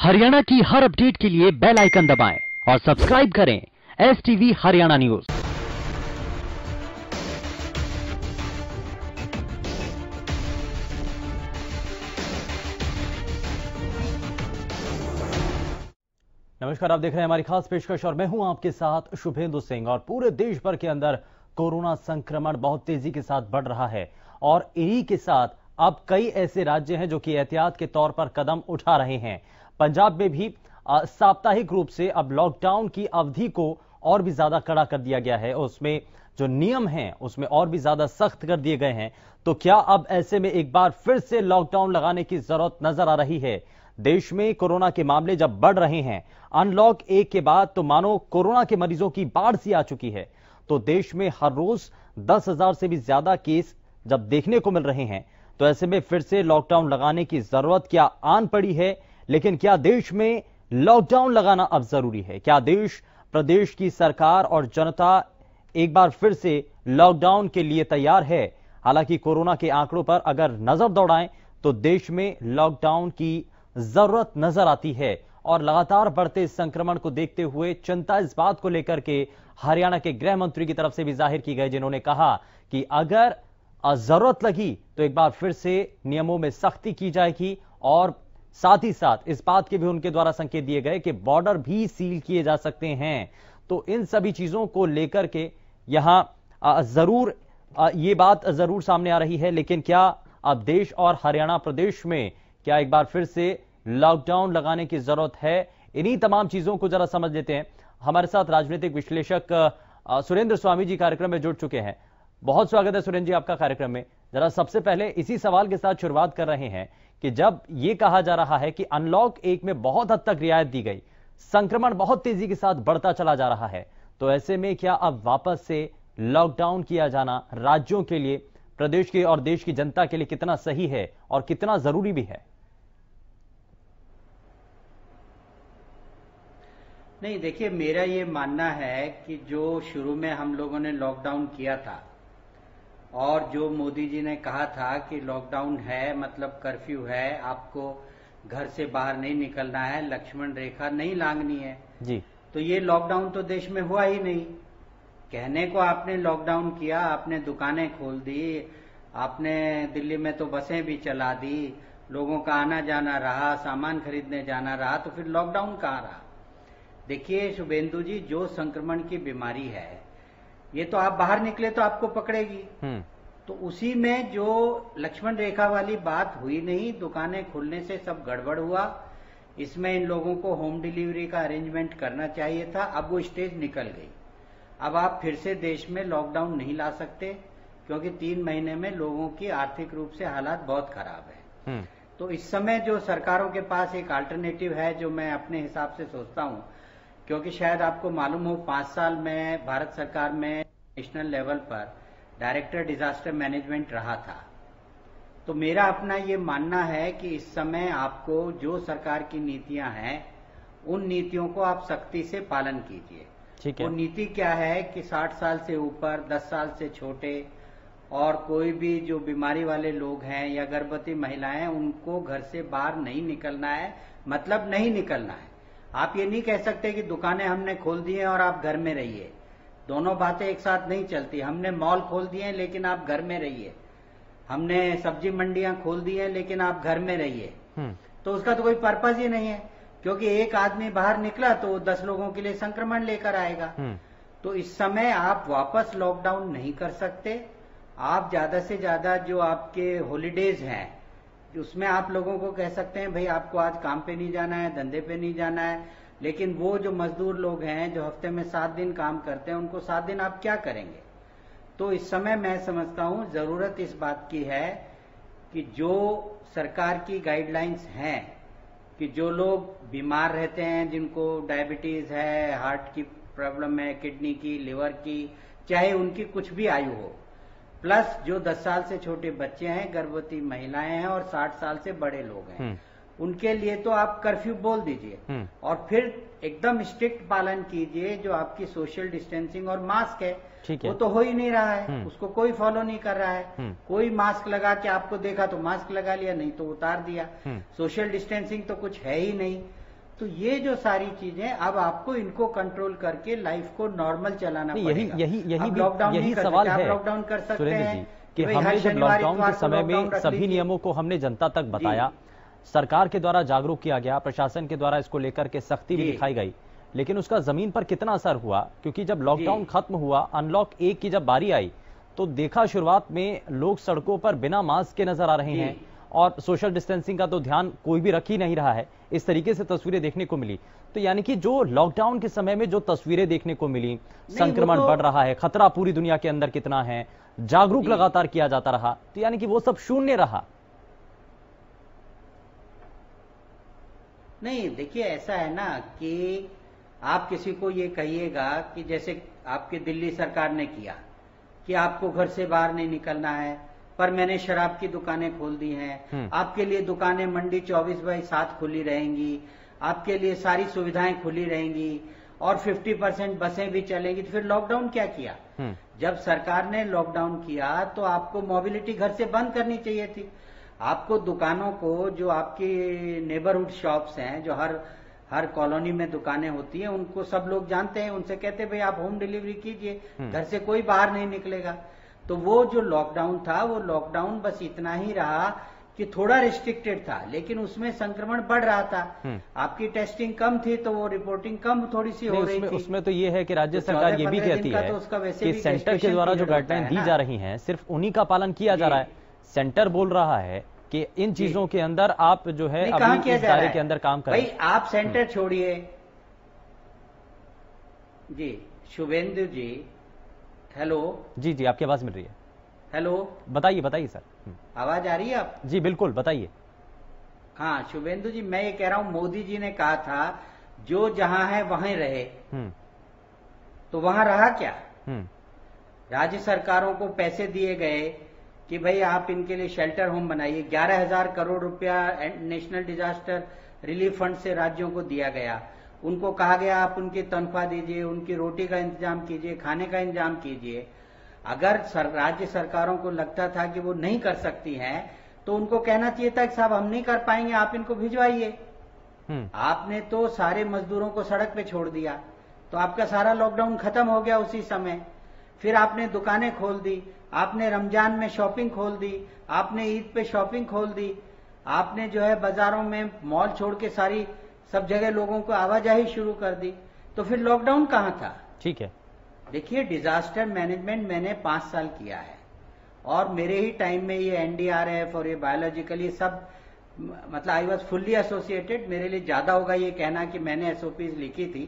हरियाणा की हर अपडेट के लिए बेल आइकन दबाएं और सब्सक्राइब करें STV हरियाणा न्यूज। नमस्कार, आप देख रहे हैं हमारी खास पेशकश और मैं हूं आपके साथ शुभेंदु सिंह। और पूरे देश भर के अंदर कोरोना संक्रमण बहुत तेजी के साथ बढ़ रहा है और इन्हीं के साथ अब कई ऐसे राज्य हैं जो कि एहतियात के तौर पर कदम उठा रहे हैं। पंजाब में भी साप्ताहिक रूप से अब लॉकडाउन की अवधि को और भी ज्यादा कड़ा कर दिया गया है। उसमें जो नियम हैं उसमें और भी ज्यादा सख्त कर दिए गए हैं। तो क्या अब ऐसे में एक बार फिर से लॉकडाउन लगाने की जरूरत नजर आ रही है? देश में कोरोना के मामले जब बढ़ रहे हैं अनलॉक 1 के बाद, तो मानो कोरोना के मरीजों की बाढ़ सी आ चुकी है। तो देश में हर रोज 10,000 से भी ज्यादा केस जब देखने को मिल रहे हैं, तो ऐसे में फिर से लॉकडाउन लगाने की जरूरत क्या आन पड़ी है? लेकिन क्या देश में लॉकडाउन लगाना अब जरूरी है? क्या देश, प्रदेश की सरकार और जनता एक बार फिर से लॉकडाउन के लिए तैयार है? हालांकि कोरोना के आंकड़ों पर अगर नजर दौड़ाएं तो देश में लॉकडाउन की जरूरत नजर आती है और लगातार बढ़ते संक्रमण को देखते हुए चिंता इस बात को लेकर के हरियाणा के गृह मंत्री की तरफ से भी जाहिर की गई, जिन्होंने कहा कि अगर जरूरत लगी तो एक बार फिर से नियमों में सख्ती की जाएगी। और साथ ही साथ इस बात के भी उनके द्वारा संकेत दिए गए कि बॉर्डर भी सील किए जा सकते हैं। तो इन सभी चीजों को लेकर के यहां जरूर ये बात जरूर सामने आ रही है। लेकिन क्या अब देश और हरियाणा प्रदेश में क्या एक बार फिर से लॉकडाउन लगाने की जरूरत है? इन्हीं तमाम चीजों को जरा समझ लेते हैं। हमारे साथ राजनीतिक विश्लेषक सुरेंद्र स्वामी जी कार्यक्रम में जुड़ चुके हैं। बहुत स्वागत है सुरेंद्र जी आपका कार्यक्रम में। जरा सबसे पहले इसी सवाल के साथ शुरुआत कर रहे हैं कि जब यह कहा जा रहा है कि अनलॉक 1 में बहुत हद तक रियायत दी गई, संक्रमण बहुत तेजी के साथ बढ़ता चला जा रहा है, तो ऐसे में क्या अब वापस से लॉकडाउन किया जाना राज्यों के लिए, प्रदेश के और देश की जनता के लिए कितना सही है और कितना जरूरी भी है? नहीं, देखिए, मेरा ये मानना है कि जो शुरू में हम लोगों ने लॉकडाउन किया था और जो मोदी जी ने कहा था कि लॉकडाउन है मतलब कर्फ्यू है, आपको घर से बाहर नहीं निकलना है, लक्ष्मण रेखा नहीं लांघनी है जी, तो ये लॉकडाउन तो देश में हुआ ही नहीं। कहने को आपने लॉकडाउन किया, आपने दुकानें खोल दी, आपने दिल्ली में तो बसें भी चला दी, लोगों का आना जाना रहा, सामान खरीदने जाना रहा, तो फिर लॉकडाउन कहाँ रहा? देखिए शुभेंदु जी, जो संक्रमण की बीमारी है ये तो आप बाहर निकले तो आपको पकड़ेगी। तो उसी में जो लक्ष्मण रेखा वाली बात हुई नहीं, दुकानें खुलने से सब गड़बड़ हुआ। इसमें इन लोगों को होम डिलीवरी का अरेंजमेंट करना चाहिए था। अब वो स्टेज निकल गई। अब आप फिर से देश में लॉकडाउन नहीं ला सकते क्योंकि 3 महीने में लोगों की आर्थिक रूप से हालात बहुत खराब है। तो इस समय जो सरकारों के पास एक अल्टरनेटिव है, जो मैं अपने हिसाब से सोचता हूं, क्योंकि शायद आपको मालूम हो 5 साल में भारत सरकार में नेशनल लेवल पर डायरेक्टर डिजास्टर मैनेजमेंट रहा था। तो मेरा अपना ये मानना है कि इस समय आपको जो सरकार की नीतियां हैं उन नीतियों को आप सख्ती से पालन कीजिए। ठीक है। वो नीति क्या है कि 60 साल से ऊपर, 10 साल से छोटे और कोई भी जो बीमारी वाले लोग हैं या गर्भवती महिलाएं हैं, उनको घर से बाहर नहीं निकलना है, मतलब नहीं निकलना है। आप ये नहीं कह सकते कि दुकानें हमने खोल दी हैं और आप घर में रहिए। दोनों बातें एक साथ नहीं चलती। हमने मॉल खोल दिए हैं लेकिन आप घर में रहिए, हमने सब्जी मंडियां खोल दी हैं लेकिन आप घर में रहिए, तो उसका तो कोई पर्पज ही नहीं है। क्योंकि एक आदमी बाहर निकला तो 10 लोगों के लिए संक्रमण लेकर आएगा। तो इस समय आप वापस लॉकडाउन नहीं कर सकते। आप ज्यादा से ज्यादा जो आपके हॉलीडेज हैं उसमें आप लोगों को कह सकते हैं भाई आपको आज काम पे नहीं जाना है, धंधे पे नहीं जाना है। लेकिन वो जो मजदूर लोग हैं जो हफ्ते में 7 दिन काम करते हैं, उनको 7 दिन आप क्या करेंगे? तो इस समय मैं समझता हूं जरूरत इस बात की है कि जो सरकार की गाइडलाइंस हैं कि जो लोग बीमार रहते हैं, जिनको डायबिटीज है, हार्ट की प्रॉब्लम है, किडनी की, लिवर की, चाहे उनकी कुछ भी आयु हो, प्लस जो 10 साल से छोटे बच्चे हैं, गर्भवती महिलाएं हैं और 60 साल से बड़े लोग हैं, उनके लिए तो आप कर्फ्यू बोल दीजिए और फिर एकदम स्ट्रिक्ट पालन कीजिए। जो आपकी सोशल डिस्टेंसिंग और मास्क है वो तो हो ही नहीं रहा है, उसको कोई फॉलो नहीं कर रहा है। कोई मास्क लगा के आपको देखा तो मास्क लगा लिया, नहीं तो उतार दिया। सोशल डिस्टेंसिंग तो कुछ है ही नहीं। तो ये जो सारी चीजें अब आपको इनको कंट्रोल करके लाइफ को नॉर्मल चलाना पड़ेगा। यही सवाल है लॉकडाउन कर सकते सुरेंद्र हैं जी कि हमने जब लॉकडाउन के समय में सभी नियमों को हमने जनता तक बताया, सरकार के द्वारा जागरूक किया गया, प्रशासन के द्वारा इसको लेकर के सख्ती भी दिखाई गई, लेकिन उसका जमीन पर कितना असर हुआ? क्योंकि जब लॉकडाउन खत्म हुआ, अनलॉक 1 की जब बारी आई तो देखा शुरुआत में लोग सड़कों पर बिना मास्क के नजर आ रहे हैं और सोशल डिस्टेंसिंग का तो ध्यान कोई भी रख ही नहीं रहा है। इस तरीके से तस्वीरें देखने को मिली। तो यानी कि जो लॉकडाउन के समय में जो तस्वीरें देखने को मिली, संक्रमण बढ़ रहा है, खतरा पूरी दुनिया के अंदर कितना है, जागरूक लगातार किया जाता रहा, तो यानी कि वो सब शून्य रहा। नहीं, देखिए ऐसा है ना कि आप किसी को ये कहिएगा कि जैसे आपकी दिल्ली सरकार ने किया कि आपको घर से बाहर नहीं निकलना है, पर मैंने शराब की दुकानें खोल दी हैं, आपके लिए दुकानें मंडी 24/7 खुली रहेंगी, आपके लिए सारी सुविधाएं खुली रहेंगी और 50% बसें भी चलेंगी। तो फिर लॉकडाउन क्या किया? जब सरकार ने लॉकडाउन किया तो आपको मोबिलिटी घर से बंद करनी चाहिए थी। आपको दुकानों को, जो आपकी नेबरहुड शॉप्स हैं, जो हर कॉलोनी में दुकानें होती हैं, उनको सब लोग जानते हैं, उनसे कहते भाई आप होम डिलीवरी कीजिए, घर से कोई बाहर नहीं निकलेगा। तो वो जो लॉकडाउन था, वो लॉकडाउन बस इतना ही रहा कि थोड़ा रिस्ट्रिक्टेड था, लेकिन उसमें संक्रमण बढ़ रहा था। आपकी टेस्टिंग कम थी तो वो रिपोर्टिंग कम थोड़ी सी हो रही थी। उसमें तो ये है कि राज्य सरकार ये भी कहती है कि सेंटर के द्वारा जो गाइडलाइन दी जा रही हैं, सिर्फ उन्हीं का पालन किया जा रहा है। सेंटर बोल रहा है कि इन चीजों के अंदर आप जो है अभी इस दायरे के अंदर काम करें। भाई आप सेंटर छोड़िए जी। शुभेंदु जी, हेलो। जी जी, आपकी आवाज मिल रही है। हेलो, बताइए सर। आवाज आ रही है आप? जी बिल्कुल, बताइए। हाँ शुभेंदु जी, मैं ये कह रहा हूं, मोदी जी ने कहा था जो जहां है वहीं रहे, तो वहां रहा क्या? राज्य सरकारों को पैसे दिए गए कि भाई आप इनके लिए शेल्टर होम बनाइए। 11,000 करोड़ रुपया नेशनल डिजास्टर रिलीफ फंड से राज्यों को दिया गया। उनको कहा गया आप उनकी तनख्वाह दीजिए, उनकी रोटी का इंतजाम कीजिए, खाने का इंतजाम कीजिए। अगर राज्य सरकारों को लगता था कि वो नहीं कर सकती हैं, तो उनको कहना चाहिए था कि साहब हम नहीं कर पाएंगे, आप इनको भिजवाइए। आपने तो सारे मजदूरों को सड़क पे छोड़ दिया, तो आपका सारा लॉकडाउन खत्म हो गया उसी समय। फिर आपने दुकानें खोल दी, आपने रमजान में शॉपिंग खोल दी, आपने ईद पे शॉपिंग खोल दी, आपने जो है बाजारों में मॉल छोड़ के सारी सब जगह लोगों को आवाजाही शुरू कर दी। तो फिर लॉकडाउन कहां था? ठीक है, देखिए डिजास्टर मैनेजमेंट मैंने 5 साल किया है और मेरे ही टाइम में ये एनडीआरएफ और ये बायोलॉजिकल, ये सब मतलब आई वॉज फुल्ली एसोसिएटेड। मेरे लिए ज्यादा होगा ये कहना कि मैंने एसओपीज लिखी थी,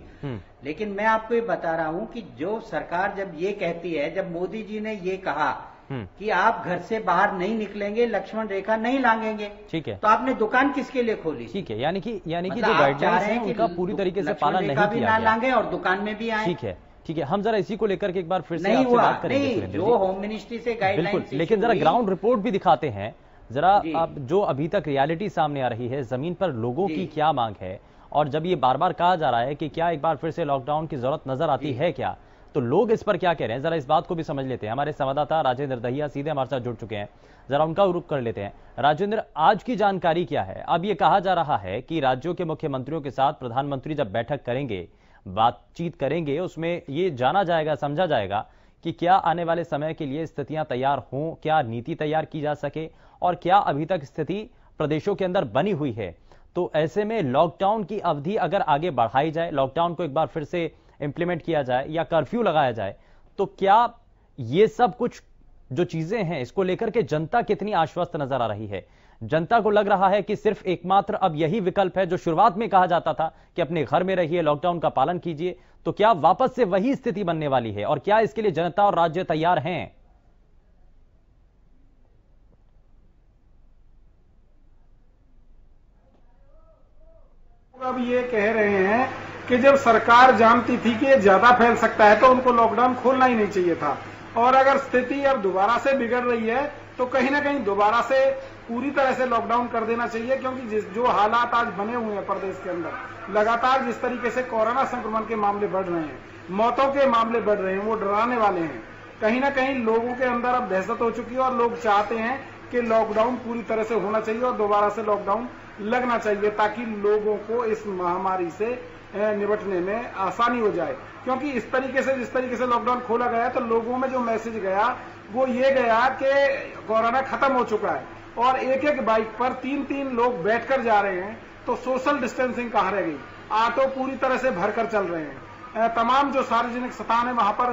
लेकिन मैं आपको ये बता रहा हूं कि जो सरकार जब ये कहती है, जब मोदी जी ने ये कहा कि आप घर से बाहर नहीं निकलेंगे, लक्ष्मण रेखा नहीं लांघेंगे, ठीक है, तो आपने दुकान किसके लिए खोली? ठीक है, यानी कि जो गाइडलाइंस है उनका पूरी तरीके से पालन नहीं किया गया, लांघे और दुकान में भी आए। ठीक है, हम जरा इसी को लेकर के एक बार फिर से आपसे बात करेंगे। जो होम मिनिस्ट्री से गाइडलाइंस, लेकिन जरा ग्राउंड रिपोर्ट भी दिखाते हैं जरा, आप जो अभी तक रियलिटी सामने आ रही है, जमीन पर लोगों की क्या मांग है, और जब ये बार बार कहा जा रहा है कि क्या एक बार फिर से लॉकडाउन की जरूरत नजर आती है क्या, तो लोग इस पर क्या कह रहे हैं, जरा इस बात को भी समझ लेते हैं। हमारे संवाददाता राजेंद्र दहिया सीधे हमारे साथ जुड़ चुके हैं, जरा उनका रुख कर लेते हैं। राजेंद्र, आज की जानकारी क्या है? अब ये कहा जा रहा है कि राज्यों के मुख्यमंत्रियों के साथ प्रधानमंत्री जब बैठक करेंगे, बातचीत करेंगे, उसमें ये जाना जाएगा, समझा जाएगा कि क्या आने वाले समय के लिए स्थितियां तैयार हों, क्या नीति तैयार की जा सके, और क्या अभी तक स्थिति प्रदेशों के अंदर बनी हुई है। तो ऐसे में लॉकडाउन की अवधि अगर आगे बढ़ाई जाए, लॉकडाउन को एक बार फिर से इंप्लीमेंट किया जाए या कर्फ्यू लगाया जाए, तो क्या ये सब कुछ जो चीजें हैं, इसको लेकर के जनता कितनी आश्वस्त नजर आ रही है? जनता को लग रहा है कि सिर्फ एकमात्र अब यही विकल्प है जो शुरुआत में कहा जाता था कि अपने घर में रहिए, लॉकडाउन का पालन कीजिए, तो क्या वापस से वही स्थिति बनने वाली है, और क्या इसके लिए जनता और राज्य तैयार हैं? अब ये कह रहे हैं कि जब सरकार जानती थी कि ये ज्यादा फैल सकता है तो उनको लॉकडाउन खोलना ही नहीं चाहिए था, और अगर स्थिति अब दोबारा से बिगड़ रही है तो कहीं ना कहीं दोबारा से पूरी तरह से लॉकडाउन कर देना चाहिए, क्योंकि जो हालात आज बने हुए हैं प्रदेश के अंदर, लगातार जिस तरीके से कोरोना संक्रमण के मामले बढ़ रहे हैं, मौतों के मामले बढ़ रहे हैं, वो डराने वाले हैं। कहीं ना कहीं लोगों के अंदर अब दहशत हो चुकी है और लोग चाहते हैं कि लॉकडाउन पूरी तरह से होना चाहिए और दोबारा से लॉकडाउन लगना चाहिए ताकि लोगों को इस महामारी से निपटने में आसानी हो जाए। क्योंकि इस तरीके से जिस तरीके से लॉकडाउन खोला गया तो लोगों में जो मैसेज गया वो ये गया कि कोरोना खत्म हो चुका है, और एक एक बाइक पर 3-3 लोग बैठकर जा रहे हैं, तो सोशल डिस्टेंसिंग कहाँ रह गई। ऑटो पूरी तरह से भरकर चल रहे हैं, तमाम जो सार्वजनिक स्थान है वहां पर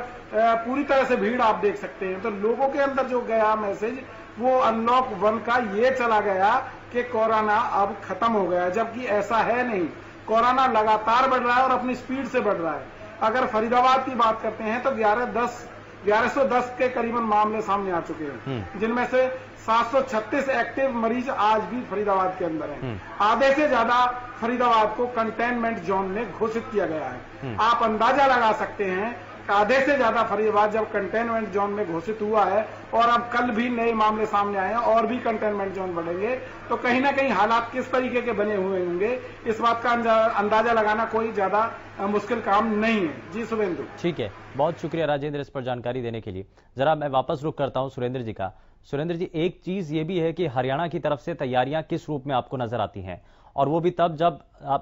पूरी तरह से भीड़ आप देख सकते हैं। तो लोगों के अंदर जो गया मैसेज वो अनलॉक 1 का ये चला गया कि कोरोना अब खत्म हो गया, जबकि ऐसा है नहीं। कोरोना लगातार बढ़ रहा है और अपनी स्पीड से बढ़ रहा है। अगर फरीदाबाद की बात करते हैं तो 1110 के करीबन मामले सामने आ चुके हैं, जिनमें से 736 एक्टिव मरीज आज भी फरीदाबाद के अंदर हैं। आधे से ज्यादा फरीदाबाद को कंटेनमेंट जोन में घोषित किया गया है। आप अंदाजा लगा सकते हैं आधे से ज्यादा फरीदाबाद जब कंटेनमेंट जोन में घोषित हुआ है, और अब कल भी नए मामले सामने आए हैं और भी कंटेनमेंट जोन बढ़ेंगे, तो कहीं ना कहीं हालात किस तरीके के बने हुए होंगे इस बात का अंदाजा लगाना कोई ज्यादा मुश्किल काम नहीं है। जी शुभेंदु। ठीक है, बहुत शुक्रिया राजेंद्र इस पर जानकारी देने के लिए। जरा मैं वापस रुख करता हूं सुरेंद्र जी का। सुरेंद्र जी, एक चीज ये भी है कि हरियाणा की तरफ से तैयारियां किस रूप में आपको नजर आती हैं, और वो भी तब जब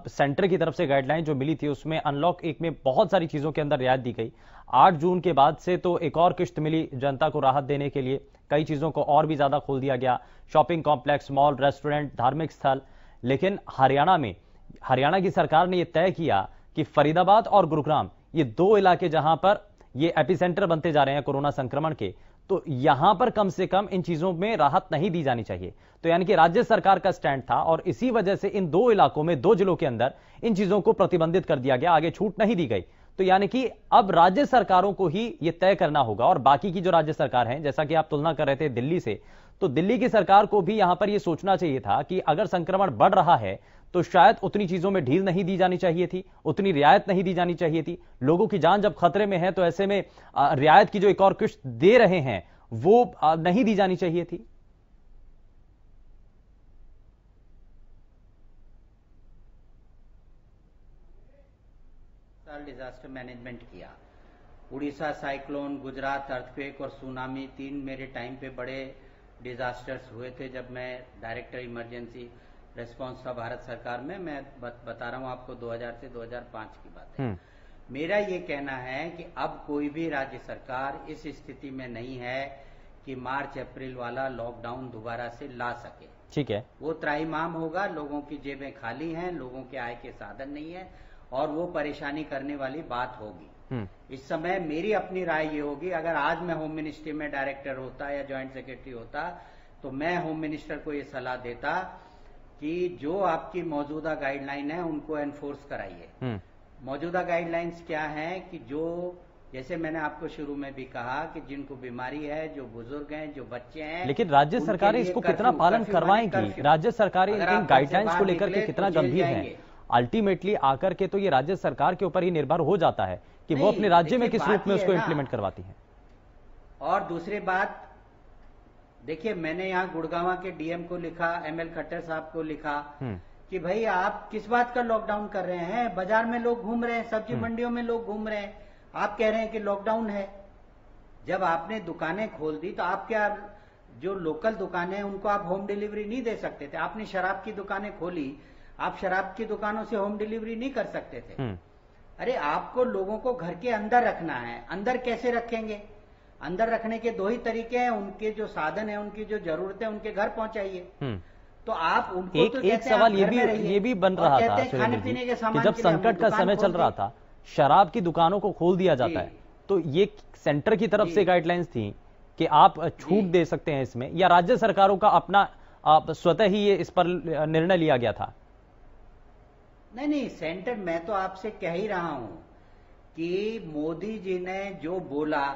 सेंटर की तरफ से गाइडलाइन जो मिली थी उसमें अनलॉक 1 में बहुत सारी चीजों के अंदर रियायत दी गई। 8 जून के बाद से तो एक और किश्त मिली जनता को राहत देने के लिए, कई चीजों को और भी ज्यादा खोल दिया गया, शॉपिंग कॉम्प्लेक्स, मॉल, रेस्टोरेंट, धार्मिक स्थल। लेकिन हरियाणा की सरकार ने यह तय किया कि फरीदाबाद और गुरुग्राम ये 2 इलाके जहां पर ये एपिसेंटर बनते जा रहे हैं कोरोना संक्रमण के, तो यहां पर कम से कम इन चीजों में राहत नहीं दी जानी चाहिए। तो यानी कि राज्य सरकार का स्टैंड था, और इसी वजह से इन 2 इलाकों में 2 जिलों के अंदर इन चीजों को प्रतिबंधित कर दिया गया, आगे छूट नहीं दी गई। तो यानी कि अब राज्य सरकारों को ही यह तय करना होगा, और बाकी की जो राज्य सरकार है, जैसा कि आप तुलना कर रहे थे दिल्ली से, तो दिल्ली की सरकार को भी यहां पर यह सोचना चाहिए था कि अगर संक्रमण बढ़ रहा है तो शायद उतनी चीजों में ढील नहीं दी जानी चाहिए थी, उतनी रियायत नहीं दी जानी चाहिए थी। लोगों की जान जब खतरे में है तो ऐसे में रियायत की जो एक और किश्त दे रहे हैं वो नहीं दी जानी चाहिए थी। डिजास्टर मैनेजमेंट किया। उड़ीसा साइक्लोन, गुजरात अर्थक्वेक और सुनामी 3 मेरे टाइम पे बड़े डिजास्टर्स हुए थे जब मैं डायरेक्टर इमरजेंसी रेस्पॉन्स था भारत सरकार में। मैं बता रहा हूं आपको 2000 से 2005 की बात है। मेरा ये कहना है कि अब कोई भी राज्य सरकार इस स्थिति में नहीं है कि मार्च अप्रैल वाला लॉकडाउन दोबारा से ला सके। ठीक है, वो त्राहिमाम होगा, लोगों की जेबें खाली हैं, लोगों के आय के साधन नहीं है, और वो परेशानी करने वाली बात होगी। इस समय मेरी अपनी राय ये होगी, अगर आज मैं होम मिनिस्ट्री में डायरेक्टर होता या ज्वाइंट सेक्रेटरी होता तो मैं होम मिनिस्टर को ये सलाह देता कि जो आपकी मौजूदा गाइडलाइन है उनको एनफोर्स कराइए। मौजूदा गाइडलाइंस क्या है कि जो, जैसे मैंने आपको शुरू में भी कहा कि जिनको बीमारी है, जो बुजुर्ग हैं, जो बच्चे हैं, लेकिन राज्य सरकारें इसको कितना पालन करवाएंगी? राज्य सरकारें इन गाइडलाइंस को लेकर के कितना गंभीर हैं? अल्टीमेटली आकर के तो ये राज्य सरकार के ऊपर ही निर्भर हो जाता है कि वो अपने राज्य में किस रूप में उसको इंप्लीमेंट करवाती है। और दूसरी बात देखिए, मैंने यहाँ गुड़गांव के डीएम को लिखा, एमएल खट्टर साहब को लिखा कि भाई आप किस बात का लॉकडाउन कर रहे हैं? बाजार में लोग घूम रहे हैं, सब्जी मंडियों में लोग घूम रहे हैं, आप कह रहे हैं कि लॉकडाउन है। जब आपने दुकानें खोल दी तो आप क्या, जो लोकल दुकानें हैं उनको आप होम डिलीवरी नहीं दे सकते थे? आपने शराब की दुकानें खोली, आप शराब की दुकानों से होम डिलीवरी नहीं कर सकते थे? अरे आपको लोगों को घर के अंदर रखना है। अंदर कैसे रखेंगे? अंदर रखने के 2 ही तरीके हैं, उनके जो साधन है, उनकी जो जरूरत है, उनके घर पहुंचाइए। तो आप उनको एक सवाल ये भी बन रहा था खाने पीने के सामान, जब संकट का समय चल रहा था, शराब की दुकानों को खोल दिया जाता है, तो ये सेंटर की तरफ से गाइडलाइंस थी कि आप छूट दे सकते हैं इसमें, या राज्य सरकारों का अपना स्वतः ही ये इस पर निर्णय लिया गया था? नहीं, सेंटर, मैं तो आपसे कह ही रहा हूं कि मोदी जी ने जो बोला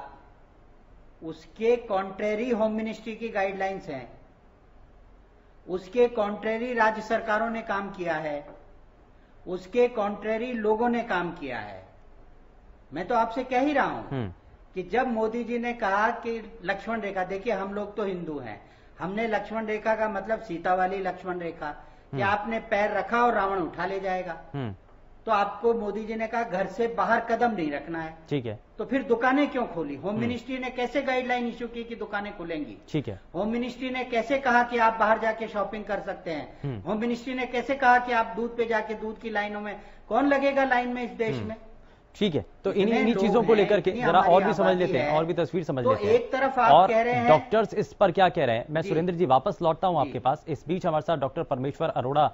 उसके कॉन्ट्रेरी होम मिनिस्ट्री की गाइडलाइंस हैं, उसके कॉन्ट्रेरी राज्य सरकारों ने काम किया है, उसके कॉन्ट्रेरी लोगों ने काम किया है। मैं तो आपसे कह ही रहा हूं कि जब मोदी जी ने कहा कि लक्ष्मण रेखा, देखिए हम लोग तो हिंदू हैं, हमने लक्ष्मण रेखा का मतलब सीता वाली लक्ष्मण रेखा कि आपने पैर रखा और रावण उठा ले जाएगा। तो आपको मोदी जी ने कहा घर से बाहर कदम नहीं रखना है। ठीक है। तो फिर दुकानें क्यों खोली? होम मिनिस्ट्री ने कैसे गाइडलाइन इश्यू की कि दुकानें खुलेंगी? ठीक है। होम मिनिस्ट्री ने कैसे कहा कि आप बाहर जाके शॉपिंग कर सकते हैं? होम मिनिस्ट्री ने कैसे कहा कि आप दूध पे जाके दूध की लाइनों में, कौन लगेगा लाइन में इस देश में? ठीक है, तो इन्हीं चीजों को लेकर के जरा और भी समझ लेते हैं, और भी तस्वीर समझ लेते हैं। एक तरफ आप कह रहे हैं डॉक्टर्स इस पर क्या कह रहे हैं। मैं सुरेंद्र जी वापस लौटता हूं आपके पास। इस बीच हमारे साथ डॉक्टर परमेश्वर अरोड़ा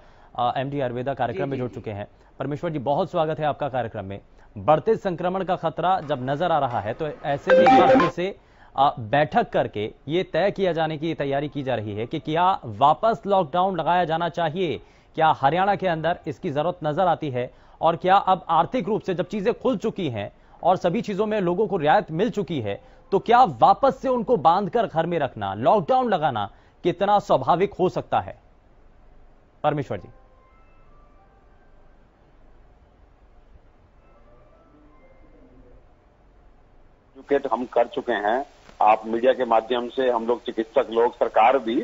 एमडी आयुर्वेदा कार्यक्रम में जुड़ चुके हैं। परमेश्वर जी, बहुत स्वागत है आपका कार्यक्रम में। बढ़ते संक्रमण का खतरा जब नजर आ रहा है, तो ऐसे में एक बार फिर से बैठक करके ये तय किया जाने की तैयारी की जा रही है कि क्या वापस लॉकडाउन लगाया जाना चाहिए? क्या हरियाणा के अंदर इसकी जरूरत नजर आती है? और क्या अब आर्थिक रूप से जब चीजें खुल चुकी हैं और सभी चीजों में लोगों को रियायत मिल चुकी है, तो क्या वापस से उनको बांधकर घर में रखना, लॉकडाउन लगाना कितना स्वाभाविक हो सकता है? परमेश्वर जी। हम कर चुके हैं, आप मीडिया के माध्यम से, हम लोग चिकित्सक लोग, सरकार भी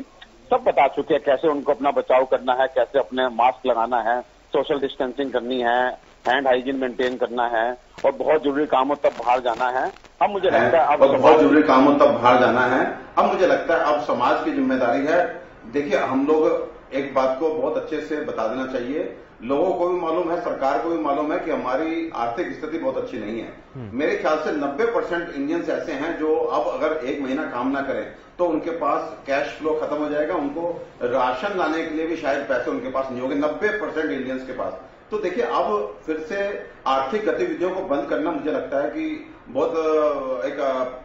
सब बता चुके हैं कैसे उनको अपना बचाव करना है, कैसे अपने मास्क लगाना है, सोशल डिस्टेंसिंग करनी है, हैंड हाइजीन मेंटेन करना है, और बहुत जरूरी काम हो तब बाहर जाना है। अब मुझे लगता है अब बहुत जरूरी काम हो तब बाहर जाना है। अब मुझे लगता है अब समाज की जिम्मेदारी है। देखिए, हम लोग एक बात को बहुत अच्छे से बता देना चाहिए, लोगों को भी मालूम है, सरकार को भी मालूम है कि हमारी आर्थिक स्थिति बहुत अच्छी नहीं है। मेरे ख्याल से 90% इंडियंस ऐसे हैं जो अब अगर एक महीना काम ना करें तो उनके पास कैश फ्लो खत्म हो जाएगा, उनको राशन लाने के लिए भी शायद पैसे उनके पास नहीं होंगे, 90% इंडियंस के पास। तो देखिए, अब फिर से आर्थिक गतिविधियों को बंद करना मुझे लगता है कि बहुत एक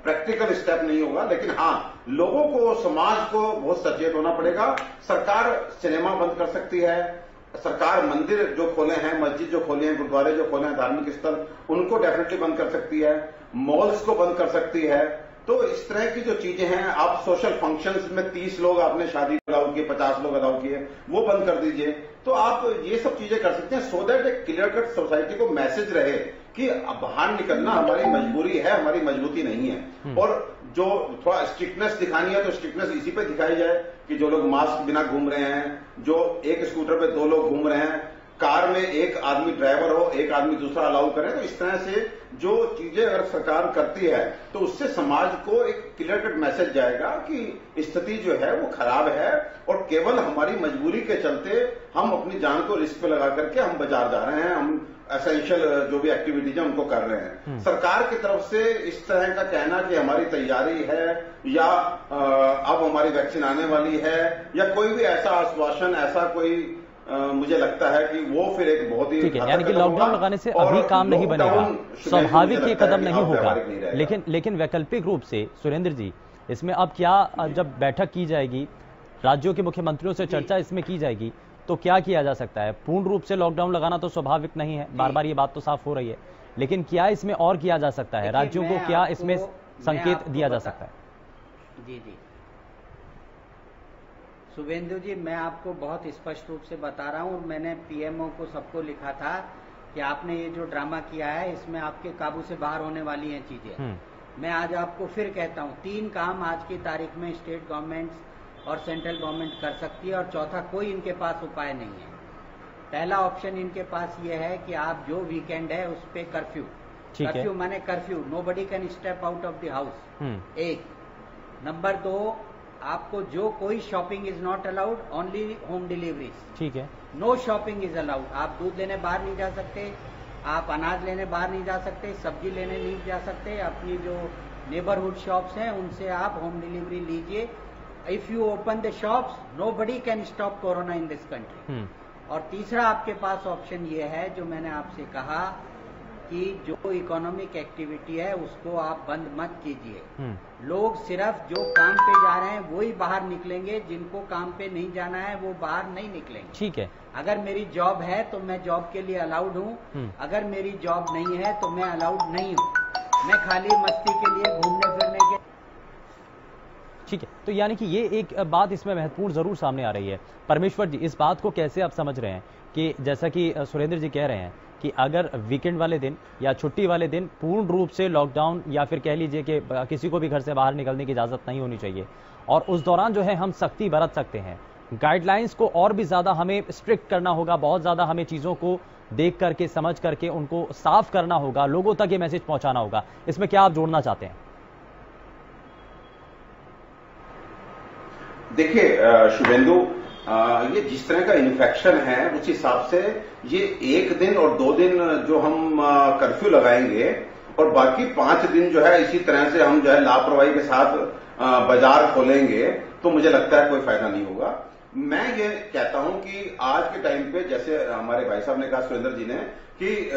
प्रैक्टिकल स्टेप नहीं होगा, लेकिन हाँ, लोगों को, समाज को बहुत सचेत होना पड़ेगा। सरकार सिनेमा बंद कर सकती है, सरकार मंदिर जो खोले हैं, मस्जिद जो खोले हैं, गुरुद्वारे जो खोले हैं, धार्मिक स्थल, उनको डेफिनेटली बंद कर सकती है, मॉल्स को बंद कर सकती है। तो इस तरह की जो चीजें हैं, आप सोशल फंक्शंस में 30 लोग आपने शादी अलाउ किए, 50 लोग अलाउ किए, वो बंद कर दीजिए। तो आप ये सब चीजें कर सकते हैं, सो दैट एक क्लियर कट सोसाइटी को मैसेज रहे कि बाहर निकलना हमारी मजबूरी है, हमारी मजबूती नहीं है। और जो थोड़ा स्ट्रिक्टनेस दिखानी है तो स्ट्रिक्टनेस इसी पे दिखाई जाए कि जो लोग मास्क बिना घूम रहे हैं, जो एक स्कूटर पे 2 लोग घूम रहे हैं, कार में एक आदमी ड्राइवर हो, एक आदमी दूसरा अलाउ करे। तो इस तरह से जो चीजें अगर सरकार करती है तो उससे समाज को एक क्लियर कट मैसेज जाएगा कि स्थिति जो है वो खराब है और केवल हमारी मजबूरी के चलते हम अपनी जान को रिस्क पे लगा करके हम बाजार जा रहे हैं, हम एसेंशियल जो भी एक्टिविटीज है उनको कर रहे हैं। सरकार की तरफ से इस तरह का कहना कि हमारी तैयारी है या अब हमारी वैक्सीन आने वाली है या कोई भी ऐसा आश्वासन, ऐसा कोई मुझे लगता है कि वो फिर एक बहुत ही ठीक है, यानी कि लॉकडाउन लगाने से अभी काम नहीं बनेगा, स्वाभाविक ये कदम नहीं होगा। लेकिन वैकल्पिक रूप से सुरेंद्र जी, इसमें अब क्या, जब बैठक की जाएगी, राज्यों के मुख्यमंत्रियों से चर्चा इसमें की जाएगी, तो क्या किया जा सकता है? पूर्ण रूप से लॉकडाउन लगाना तो स्वाभाविक नहीं है, बार बार ये बात तो साफ हो रही है, लेकिन क्या इसमें और किया जा सकता है? राज्यों को क्या इसमें संकेत दिया जा सकता है? जी जी शुभेंदु जी, मैं आपको बहुत स्पष्ट रूप से बता रहा हूं, और मैंने पीएमओ को सबको लिखा था कि आपने ये जो ड्रामा किया है इसमें आपके काबू से बाहर होने वाली हैं चीजें। मैं आज आपको फिर कहता हूं, 3 काम आज की तारीख में स्टेट गवर्नमेंट्स और सेंट्रल गवर्नमेंट कर सकती है, और चौथा कोई इनके पास उपाय नहीं है। पहला ऑप्शन इनके पास ये है कि आप जो वीकेंड है उस पर कर्फ्यू माने curfew, nobody can step out of the house, एक। नंबर 2, आपको जो कोई shopping is not allowed, only home deliveries. ठीक है, नो शॉपिंग इज अलाउड। आप दूध लेने बाहर नहीं जा सकते, आप अनाज लेने बाहर नहीं जा सकते, सब्जी लेने नहीं जा सकते, अपनी जो नेबरहुड शॉप्स हैं उनसे आप होम डिलीवरी लीजिए। If you open the shops, nobody can stop corona in this country. और तीसरा आपके पास ऑप्शन ये है, जो मैंने आपसे कहा कि जो इकोनॉमिक एक्टिविटी है उसको आप बंद मत कीजिए। लोग सिर्फ जो काम पे जा रहे हैं वही बाहर निकलेंगे, जिनको काम पे नहीं जाना है वो बाहर नहीं निकलेंगे। ठीक है, अगर मेरी जॉब है तो मैं जॉब के लिए अलाउड हूँ, अगर मेरी जॉब नहीं है तो मैं अलाउड नहीं हूँ, मैं खाली मस्ती के लिए घूमने फिरने के। ठीक है, तो यानी कि ये एक बात इसमें महत्वपूर्ण जरूर सामने आ रही है। परमेश्वर जी, इस बात को कैसे आप समझ रहे हैं कि जैसा कि सुरेंद्र जी कह रहे हैं कि अगर वीकेंड वाले दिन या छुट्टी वाले दिन पूर्ण रूप से लॉकडाउन, या फिर कह लीजिए कि किसी को भी घर से बाहर निकलने की इजाजत नहीं होनी चाहिए, और उस दौरान जो है हम सख्ती बरत सकते हैं, गाइडलाइंस को और भी ज्यादा हमें स्ट्रिक्ट करना होगा, बहुत ज्यादा हमें चीजों को देख करके, समझ करके उनको साफ करना होगा, लोगों तक ये मैसेज पहुंचाना होगा। इसमें क्या आप जोड़ना चाहते हैं? देखिए शुभेंदु, ये जिस तरह का इन्फेक्शन है उस हिसाब से ये 1 दिन और 2 दिन जो हम कर्फ्यू लगाएंगे और बाकी 5 दिन जो है इसी तरह से हम जो है लापरवाही के साथ बाजार खोलेंगे, तो मुझे लगता है कोई फायदा नहीं होगा। मैं ये कहता हूं कि आज के टाइम पे, जैसे हमारे भाई साहब ने कहा, सुरेंद्र जी ने, कि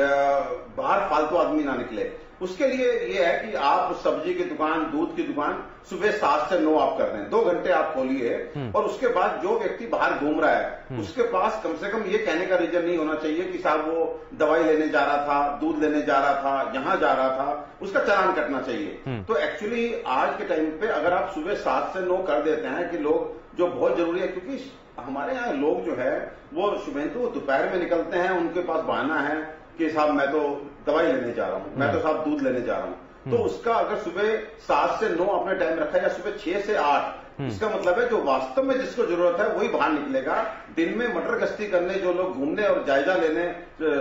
बाहर फालतू आदमी ना निकले। उसके लिए ये है कि आप सब्जी की दुकान, दूध की दुकान सुबह 7 से 9 आप कर दें, 2 घंटे आप खोलिए, और उसके बाद जो व्यक्ति बाहर घूम रहा है उसके पास कम से कम ये कहने का रीजन नहीं होना चाहिए कि साहब वो दवाई लेने जा रहा था, दूध लेने जा रहा था, यहां जा रहा था, उसका चालान कटना चाहिए। तो एक्चुअली आज के टाइम पे अगर आप सुबह 7 से 9 कर देते हैं कि लोग, जो बहुत जरूरी है, क्योंकि हमारे यहाँ लोग जो है वो शुभेंदु दोपहर में निकलते हैं, उनके पास बहाना है कि साहब मैं तो दवाई लेने जा रहा हूं, मैं तो साहब दूध लेने जा रहा हूं। तो उसका अगर सुबह 7 से 9 आपने टाइम रखा है या सुबह 6 से 8, इसका मतलब है जो वास्तव में जिसको जरूरत है वही बाहर निकलेगा। दिन में मटर गश्ती करने जो लोग घूमने और जायजा लेने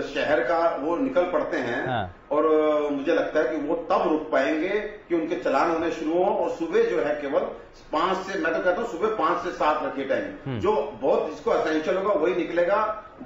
शहर का वो निकल पड़ते हैं, और मुझे लगता है कि वो तब रुक पाएंगे कि उनके चालान होने शुरू हो। और सुबह जो है केवल 5 से, मैं तो कहता हूं सुबह 5 से 7 रखिए टाइम, जो बहुत जिसको असेंशियल होगा वही निकलेगा,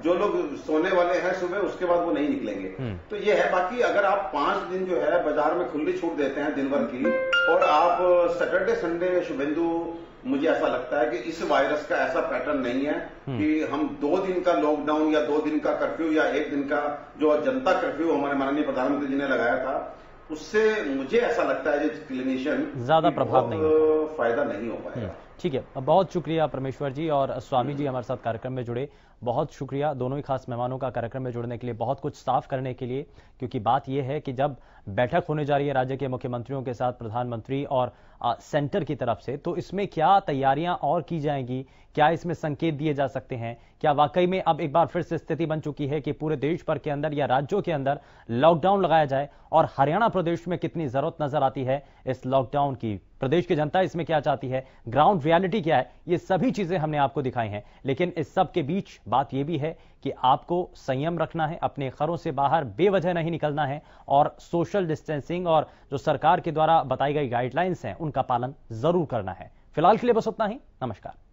जो लोग सोने वाले हैं सुबह उसके बाद वो नहीं निकलेंगे। तो ये है। बाकी अगर आप 5 दिन जो है बाजार में खुली छूट देते हैं दिन भर की, और आप सैटरडे संडे, शुभेंदु मुझे ऐसा लगता है कि इस वायरस का ऐसा पैटर्न नहीं है कि हम 2 दिन का लॉकडाउन या 2 दिन का कर्फ्यू या 1 दिन का जो जनता कर्फ्यू हमारे माननीय प्रधानमंत्री जी ने लगाया था, उससे मुझे ऐसा लगता है क्लिनिशियन ज्यादा प्रभाव नहीं, फायदा नहीं हो पाएगा। ठीक है, बहुत शुक्रिया परमेश्वर जी और स्वामी जी हमारे साथ कार्यक्रम में जुड़े। बहुत शुक्रिया दोनों ही खास मेहमानों का कार्यक्रम में जुड़ने के लिए, बहुत कुछ साफ करने के लिए। क्योंकि बात यह है कि जब बैठक होने जा रही है राज्य के मुख्यमंत्रियों के साथ, प्रधानमंत्री और सेंटर की तरफ से, तो इसमें क्या तैयारियां और की जाएंगी, क्या इसमें संकेत दिए जा सकते हैं, क्या वाकई में अब एक बार फिर से स्थिति बन चुकी है कि पूरे देश भर के अंदर या राज्यों के अंदर लॉकडाउन लगाया जाए, और हरियाणा प्रदेश में कितनी जरूरत नजर आती है इस लॉकडाउन की, प्रदेश की जनता इसमें क्या चाहती है, ग्राउंड रियलिटी क्या है, ये सभी चीजें हमने आपको दिखाई हैं। लेकिन इस सब के बीच बात यह भी है कि आपको संयम रखना है, अपने घरों से बाहर बेवजह नहीं निकलना है, और सोशल डिस्टेंसिंग और जो सरकार के द्वारा बताई गई गाइडलाइंस हैं उनका पालन जरूर करना है। फिलहाल के लिए बस उतना ही। नमस्कार।